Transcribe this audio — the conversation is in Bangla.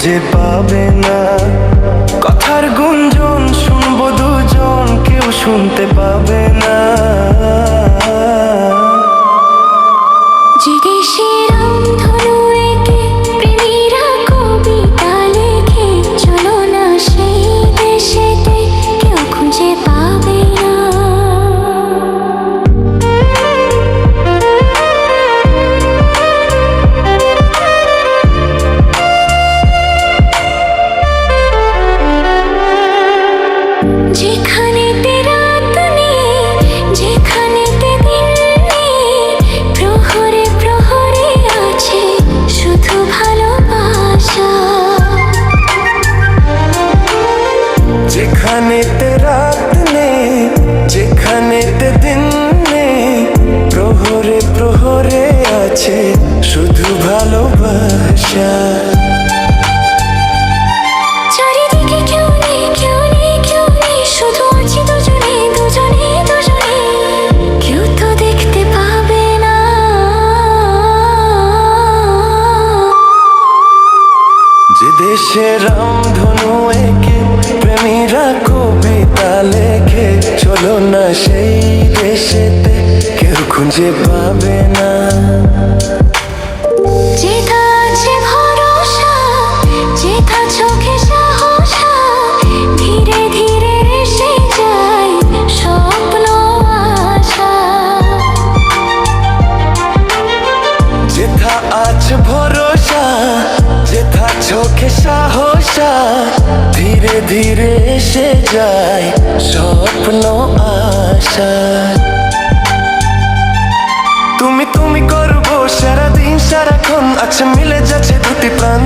খুঁজে পাবে না। কথার গুঞ্জন শুনবো দুজন, কেউ শুনতে পাবে না। যে দেশে রামধনু এঁকে প্রেমীরা কবিতা লেখে, চলো না সেই দেশেতে, কেউ খুঁজে পাবে না। যেখানেতে রাত নেই, যেখানেতে দিন নেই, প্রহরে প্রহরে আছে শুধু ভালোবাসা। যেখানেতে রাত নেই, যেখানেতে দিন নেই, প্রহরে প্রহরে আছে শুধু ভালোবাসা। চারিদিকে কেউ নেই, কেউ নেই, কেউ নেই, শুধু আছি দুজনে দুজনে দুজনে, কেউ তো দেখতে পাবে না। যে দেশে রামধনু এঁকে প্রেমীরা কবিতা লেখে, চলো না সেই দেশেতে, কেউ খুঁজে পাবে না। যেথা আছে ভরসা, যেথা চোখে সাহসা, ধীরে ধীরে এসে যায় স্বপ্ন আশা। যেথা আজ ভরসা, যেথা চোখে সাহসা, ধীরে ধীরে এসে যায় স্বপ্ন আশা। তুমি তুমি করবো সারাদিন সারাক্ষণ, আচ্ছা মিলে যাচ্ছে দুটি প্রাণ।